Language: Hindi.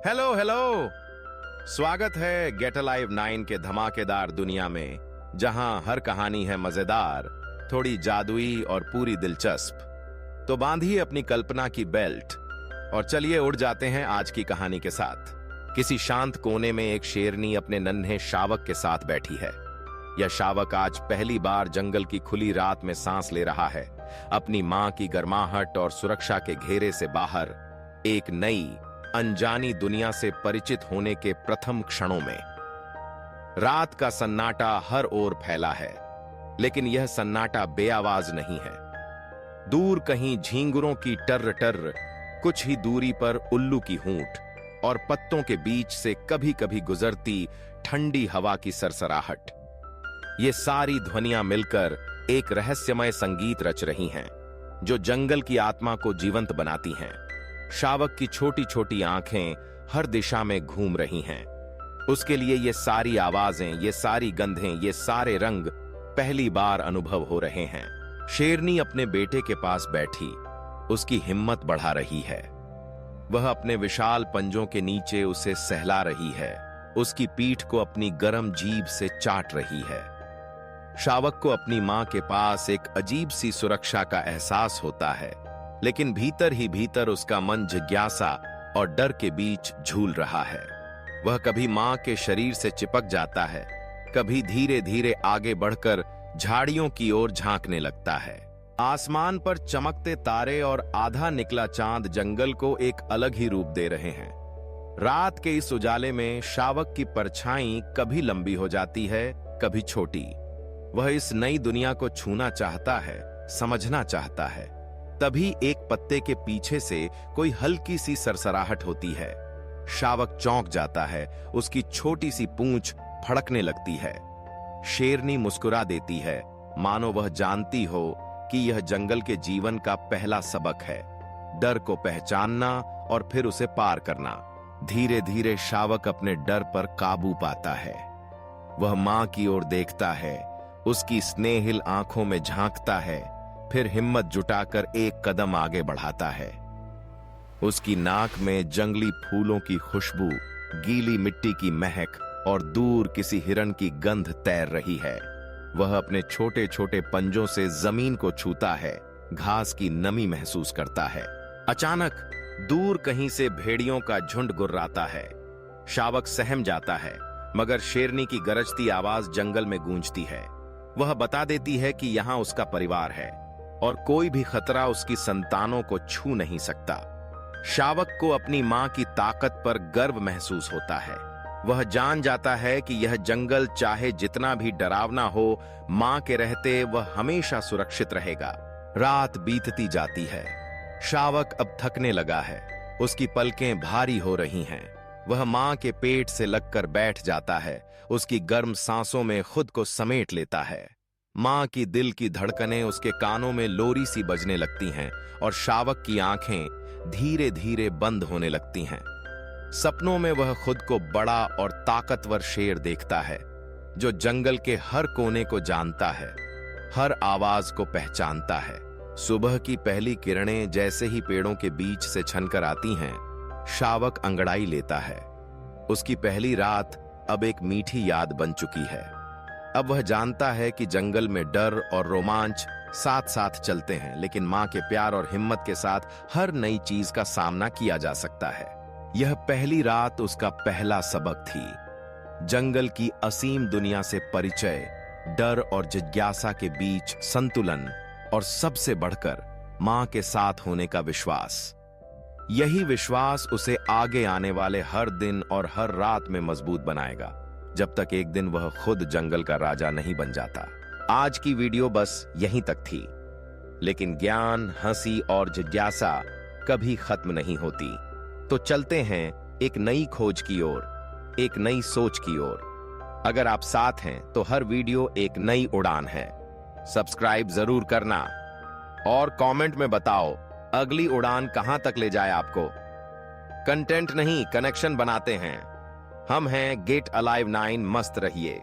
Hello hello. स्वागत है गेट अलाइव 9 के धमाकेदार दुनिया में, जहां हर कहानी है मजेदार, थोड़ी जादुई और पूरी दिलचस्प। तो बांधिए अपनी कल्पना की बेल्ट और चलिए उड़ जाते हैं आज की कहानी के साथ। किसी शांत कोने में एक शेरनी अपने नन्हे शावक के साथ बैठी है। यह शावक आज पहली बार जंगल की खुली रात में सांस ले रहा है, अपनी मां की गर्माहट और सुरक्षा के घेरे से बाहर, एक नई अनजानी दुनिया से परिचित होने के प्रथम क्षणों में। रात का सन्नाटा हर ओर फैला है, लेकिन यह सन्नाटा बेआवाज नहीं है। दूर कहीं झींगुरों की टर्र टर्र, कुछ ही दूरी पर उल्लू की हूंट और पत्तों के बीच से कभी कभी गुजरती ठंडी हवा की सरसराहट। ये सारी ध्वनियां मिलकर एक रहस्यमय संगीत रच रही हैं, जो जंगल की आत्मा को जीवंत बनाती हैं। शावक की छोटी छोटी आंखें हर दिशा में घूम रही हैं। उसके लिए ये सारी आवाजें, ये सारी गंधें, ये सारे रंग पहली बार अनुभव हो रहे हैं। शेरनी अपने बेटे के पास बैठी उसकी हिम्मत बढ़ा रही है। वह अपने विशाल पंजों के नीचे उसे सहला रही है, उसकी पीठ को अपनी गर्म जीभ से चाट रही है। शावक को अपनी मां के पास एक अजीब सी सुरक्षा का एहसास होता है, लेकिन भीतर ही भीतर उसका मन जिज्ञासा और डर के बीच झूल रहा है। वह कभी मां के शरीर से चिपक जाता है, कभी धीरे धीरे आगे बढ़कर झाड़ियों की ओर झांकने लगता है। आसमान पर चमकते तारे और आधा निकला चांद जंगल को एक अलग ही रूप दे रहे हैं। रात के इस उजाले में शावक की परछाई कभी लंबी हो जाती है, कभी छोटी। वह इस नई दुनिया को छूना चाहता है, समझना चाहता है। तभी एक पत्ते के पीछे से कोई हल्की सी सरसराहट होती है। शावक चौंक जाता है, उसकी छोटी सी पूंछ फड़कने लगती है। शेरनी मुस्कुरा देती है, मानो वह जानती हो कि यह जंगल के जीवन का पहला सबक है, डर को पहचानना और फिर उसे पार करना। धीरे धीरे शावक अपने डर पर काबू पाता है। वह मां की ओर देखता है, उसकी स्नेहिल आंखों में झांकता है, फिर हिम्मत जुटाकर एक कदम आगे बढ़ाता है। उसकी नाक में जंगली फूलों की खुशबू, गीली मिट्टी की महक और दूर किसी हिरन की गंध तैर रही है। वह अपने छोटे छोटे पंजों से जमीन को छूता है, घास की नमी महसूस करता है। अचानक दूर कहीं से भेड़ियों का झुंड गुर्राता है। शावक सहम जाता है, मगर शेरनी की गरजती आवाज जंगल में गूंजती है। वह बता देती है कि यहां उसका परिवार है और कोई भी खतरा उसकी संतानों को छू नहीं सकता। शावक को अपनी मां की ताकत पर गर्व महसूस होता है। वह जान जाता है कि यह जंगल चाहे जितना भी डरावना हो, मां के रहते वह हमेशा सुरक्षित रहेगा। रात बीतती जाती है। शावक अब थकने लगा है, उसकी पलकें भारी हो रही हैं। वह मां के पेट से लगकर बैठ जाता है, उसकी गर्म सांसों में खुद को समेट लेता है। मां की दिल की धड़कनें उसके कानों में लोरी सी बजने लगती हैं और शावक की आंखें धीरे धीरे बंद होने लगती हैं। सपनों में वह खुद को बड़ा और ताकतवर शेर देखता है, जो जंगल के हर कोने को जानता है, हर आवाज को पहचानता है। सुबह की पहली किरणें जैसे ही पेड़ों के बीच से छनकर आती हैं, शावक अंगड़ाई लेता है। उसकी पहली रात अब एक मीठी याद बन चुकी है। अब वह जानता है कि जंगल में डर और रोमांच साथ साथ चलते हैं, लेकिन मां के प्यार और हिम्मत के साथ हर नई चीज का सामना किया जा सकता है। यह पहली रात उसका पहला सबक थी। जंगल की असीम दुनिया से परिचय, डर और जिज्ञासा के बीच संतुलन, और सबसे बढ़कर मां के साथ होने का विश्वास। यही विश्वास उसे आगे आने वाले हर दिन और हर रात में मजबूत बनाएगा, जब तक एक दिन वह खुद जंगल का राजा नहीं बन जाता। आज की वीडियो बस यहीं तक थी, लेकिन ज्ञान, हंसी और जिज्ञासा कभी खत्म नहीं होती। तो चलते हैं एक नई खोज की ओर, एक नई सोच की ओर। अगर आप साथ हैं तो हर वीडियो एक नई उड़ान है। सब्सक्राइब जरूर करना और कमेंट में बताओ अगली उड़ान कहां तक ले जाए आपको। कंटेंट नहीं, कनेक्शन बनाते हैं। हम हैं गेट अलाइव 9। मस्त रहिए।